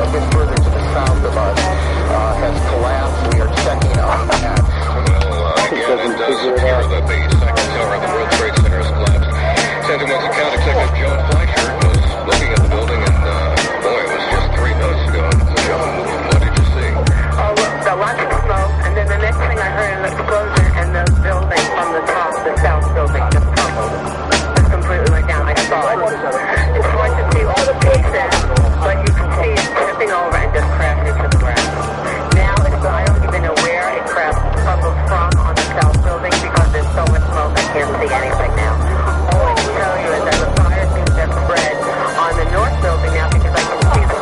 a bit further to the south of us has collapsed. We are checking on that. Well, again, it does appear that the second tower of the World Trade Center has collapsed. Santa Monica County Executive Joan Fleischer was looking at the building, and boy, it was just 3 minutes ago. Joan, what did you see? Oh, lots of smoke, and then the next thing I heard an explosion, and the building from the top, the south building, just crumbled. Just completely went down. I saw it. It's hard to see all the pieces, but you can see it tipping over and just crashing into the ground. Now, I don't even know where it crumbled from on the south building because there's so much smoke I can't see anything now. All I can tell you is that the fire seems to have spread on the north building now because I can see the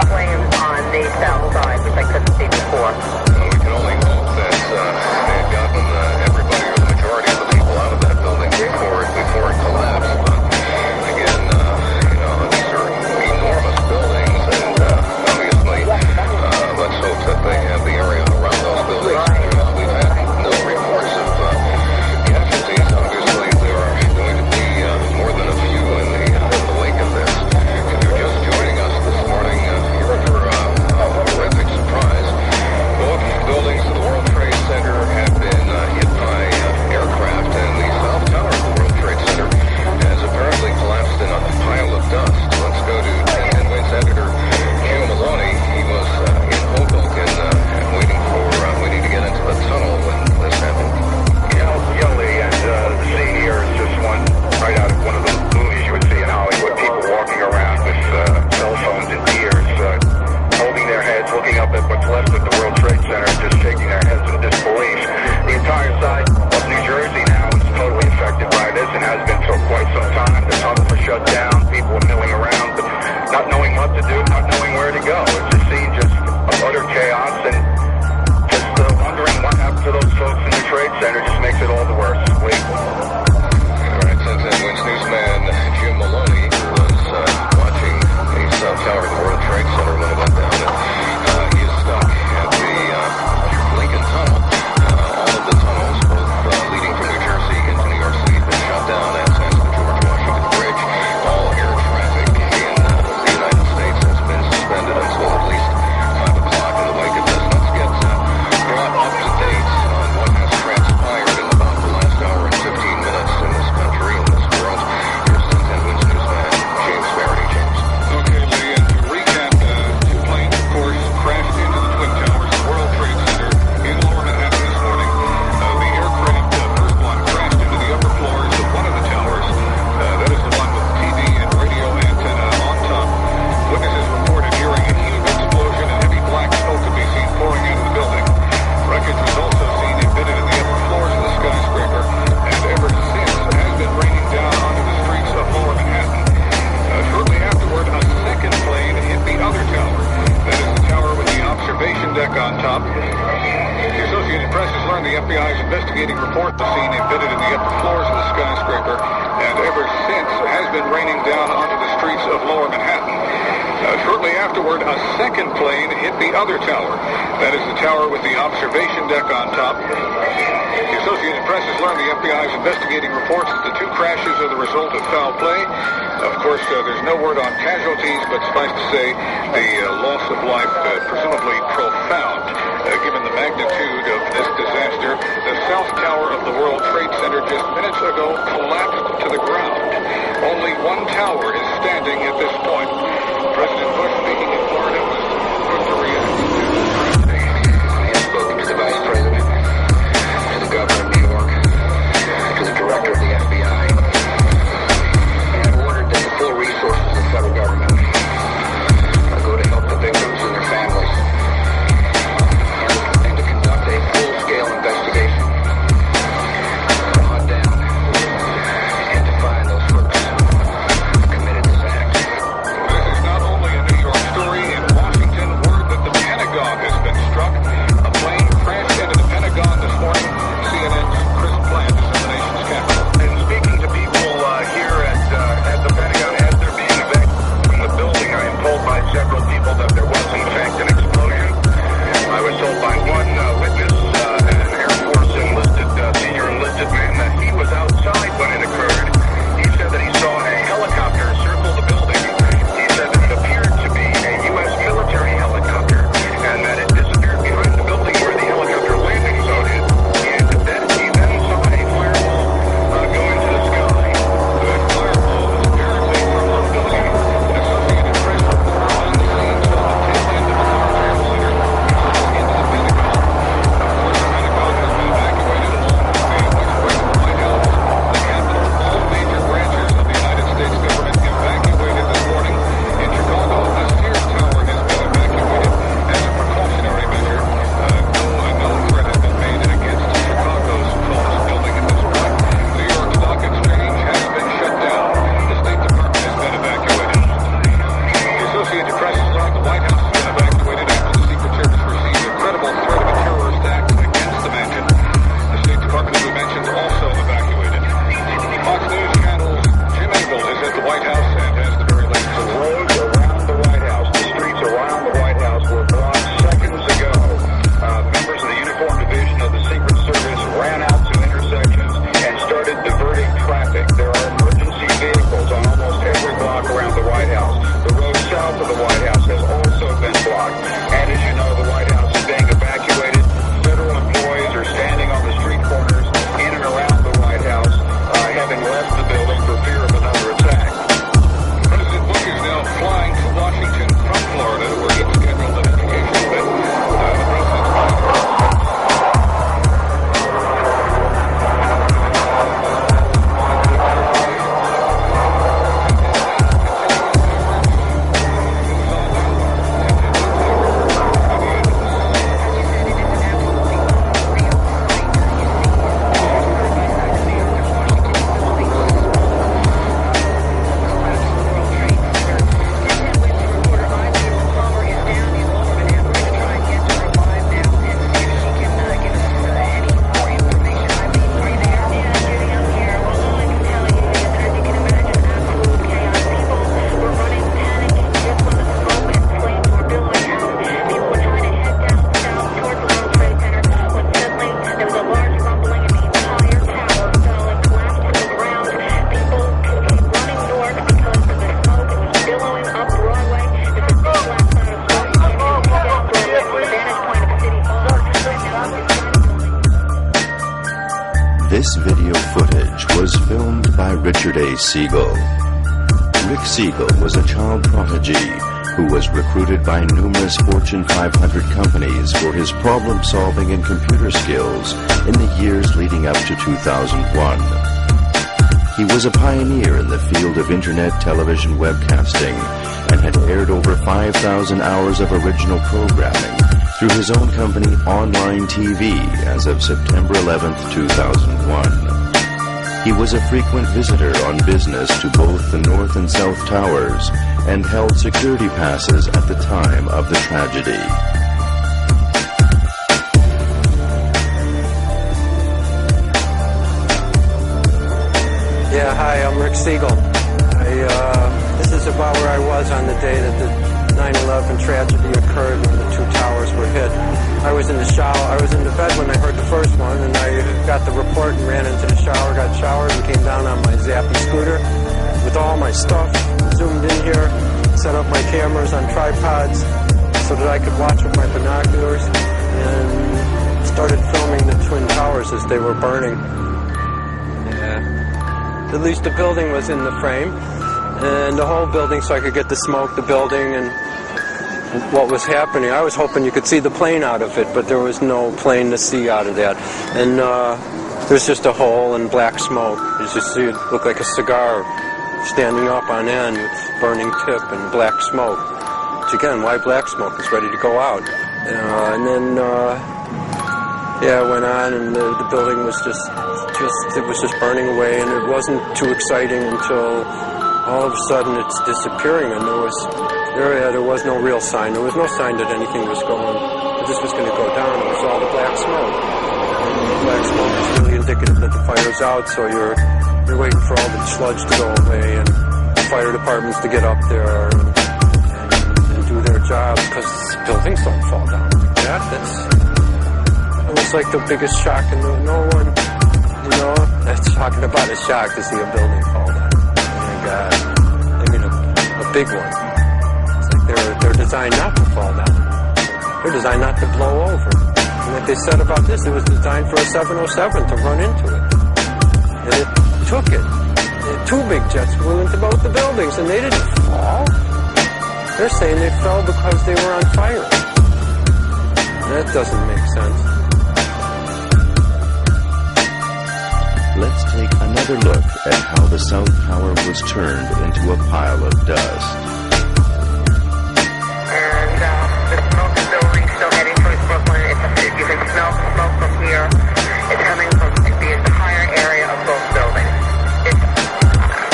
flames on the south side, which I couldn't see before. Well, we can only hope that they had gotten everybody or the majority of the people out of that building before it collapsed. But again, these are enormous buildings, and obviously, let's hope that they have the area around those buildings. We've had no reports of casualties. Obviously, there are going to be more than a few in the wake of this. If you're just joining us this morning, you're in for a horrific surprise. Both buildings of the World Trade Center have been hit by aircraft, and the south tower of the World Trade Center has apparently collapsed in a pile of dust. Let's go to 10 Wins editor Jim Maloney. He was in Hoboken waiting to get into the tunnel when this happened. Yeah, Lee, and the scene here is just one right out of one of those movies you would see in Hollywood. People walking around with cell phones in ears, holding their heads, looking up at what's left of the World Trade Center, just shaking their heads in disbelief. The entire side of New Jersey now is totally affected by this and has been for quite some time. The tunnels are shut down. People are milling around, but not knowing what to do, not knowing where to go. It's a scene just of utter chaos, and just wondering what happened to those folks in the Trade Center just makes it all the worse. All right, 10 Wins newsman Jim Maloney was watching the south tower of the World Trade Center when it went down, and he is stuck at the Lincoln Tunnel. All of the tunnels, both leading from New Jersey into New York City, have been shut down, as has the George Washington Bridge. All air traffic in the United States has been suspended until at least 5 o'clock in the wake of this. Let's get brought up to date on what has transpired in about the last hour and 15 minutes in this country, in this world. Here's 10 Wins newsman James Verity. James. Okay, Lee, and to recap, 2 planes, of course, crashed into the Twin Towers, the World Trade Center in Lower Manhattan this morning. The aircraft, first one, crashed into the upper floors of one of the towers. That is the one with the TV and radio antenna on top. Witnesses reported hearing a huge explosion and heavy black smoke could be seen pouring out of the building. Wreckage was also seen embedded in the upper floors of the skyscraper, and ever since has been raining down onto the streets of Lower Manhattan. Shortly afterward, a second plane hit the other tower. That is the tower with the observation deck on top. The Associated Press has learned the FBI is investigating report the scene embedded in the upper floors of the skyscraper, and ever since has been raining down onto the streets of Lower Manhattan. Shortly afterward, a second plane hit the other tower. That is the tower with the observation deck on top. The Associated Press has learned the FBI is investigating reports that the 2 crashes are the result of foul play. Of course, there's no word on casualties, but suffice to say the loss of life presumably profound. Given the magnitude of this disaster, the south tower of the World Trade Center just minutes ago collapsed to the ground. Only one tower is standing at this point. President Bush, speaking in Florida, was quick to react to the tragedy. He has spoken to the Vice President, to the Governor of New York, to the Director of the FBI, and ordered that the full resources of the federal government go to help the victims and their families, and to conduct a full-scale investigation to hunt down and to find those folks who committed this act. This Richard A. Siegel. Rick Siegel was a child prodigy who was recruited by numerous Fortune 500 companies for his problem-solving and computer skills in the years leading up to 2001. He was a pioneer in the field of internet television webcasting and had aired over 5,000 hours of original programming through his own company Online TV as of September 11th, 2001. He was a frequent visitor on business to both the North and South Towers and held security passes at the time of the tragedy. Yeah, hi, I'm Rick Siegel. This is about where I was on the day that the 9/11 tragedy occurred when the two towers were hit. I was in the shower. I was in the bed when I heard the first one, and I got the report and ran into the shower, got showered, and came down on my zappy scooter with all my stuff, zoomed in here, set up my cameras on tripods so that I could watch with my binoculars, and started filming the Twin Towers as they were burning. Yeah. At least the building was in the frame, and the whole building, so I could get to smoke the building and what was happening. I was hoping you could see the plane out of it, but there was no plane to see out of that. And there's just a hole and black smoke. You just see it look like a cigar standing up on end with burning tip and black smoke. Which again, why black smoke? It's ready to go out. And then yeah, it went on, and the building was just it was just burning away, and it wasn't too exciting until all of a sudden it's disappearing, and there was no real sign. There was no sign that anything was that this was going to go down. It was all the black smoke. And the black smoke is really indicative that the fire's out, so you're waiting for all the sludge to go away and the fire departments to get up there and do their jobs, because buildings don't fall down like that. It was like the biggest shock, and no one, that's talking about a shock to see a building fall down. Oh my God. I mean, a big one. They're designed not to fall down. They're designed not to blow over. And like they said about this, it was designed for a 707 to run into it. And it took it. Two big jets flew into both the buildings, and they didn't fall. They're saying they fell because they were on fire. That doesn't make sense. Let's take another look at how the South Tower was turned into a pile of dust. You can smell the smoke from here. It's coming from the entire area of both buildings. It's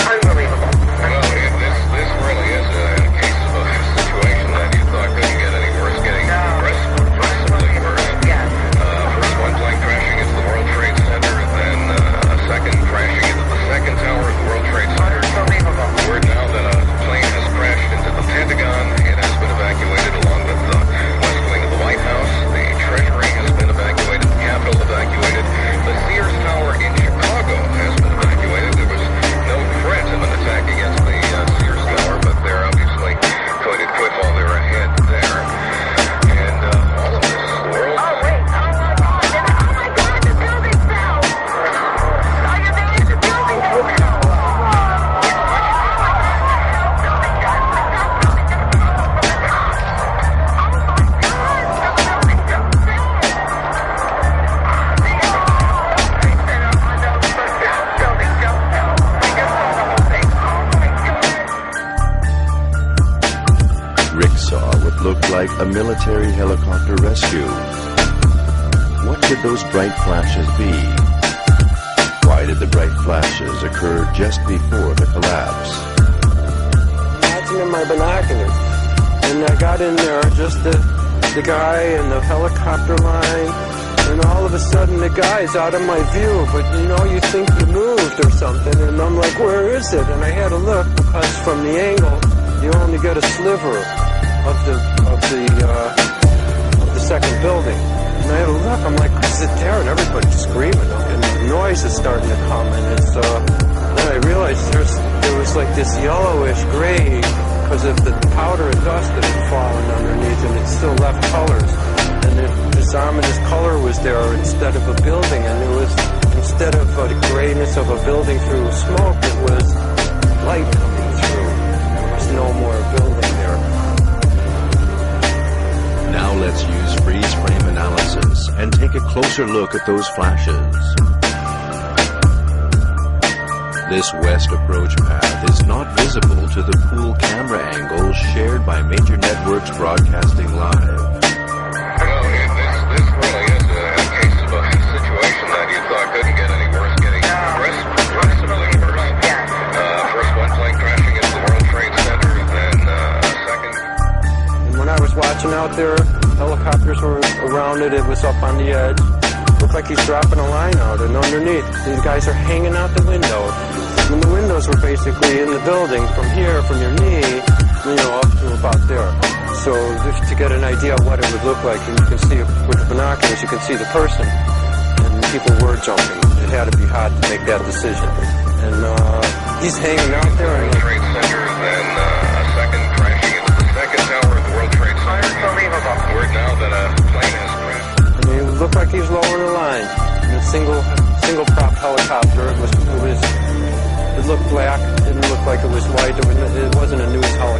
unbelievable. Well, this really is a case of a situation that you thought couldn't get any worse, getting progressively worse. Yes. First one plane crashing into the World Trade Center, and then a second crashing into the second tower of the World Trade Center. Unbelievable. Word now that a plane has crashed into the Pentagon. It has been evacuated along with the west wing of the White House. The Treasury has been evacuated, the Capitol evacuated, the Sears Tower in Chicago has been evacuated. There was no threat of an attack against the Sears Tower, but they're obviously going to quit while they're ahead there. And all of this world... Oh, wait. Oh, my God, the building fell. Oh, you're there, the building fell. Looked like a military helicopter rescue. What could those bright flashes be? Why did the bright flashes occur just before the collapse? Imagine in my binoculars. And I got in there, just the guy and the helicopter line, and all of a sudden the guy's out of my view, but you think you moved or something, and I'm like, where is it? And I had to look, because from the angle, you only get a sliver of the second building. And I had to look, I'm like, is it there? And everybody's screaming, and the noise is starting to come, and it's, then I realized there was like this yellowish gray, because of the powder and dust that had fallen underneath, and it still left colors. And this ominous color was there instead of a building, and it was, instead of the grayness of a building through smoke, it was light coming through. There was no more building there. Now let's use freeze frame analysis and take a closer look at those flashes. This west approach path is not visible to the pool camera angles shared by major networks broadcasting live. This really is a case of a situation that you thought couldn't get any worse, getting progressively worse. First one plane crashing into the World Trade Center, then second. And when I was watching out there, helicopters were around it. It was up on the edge. Looked like he's dropping a line out, and underneath, these guys are hanging out the window. And the windows were basically in the building from here, from your knee, up to about there. So just to get an idea of what it would look like, and you can see with the binoculars, you can see the person, and people were jumping. It had to be hot to make that decision. And he's hanging out there. World Trade Center, then a second crashing into the second tower of the World Trade Center. Unbelievable. Word now that a plane has crashed. I mean, it looked like he was lowering the line. In a single prop helicopter. It looked black. It didn't look like it was white. It wasn't a news helicopter.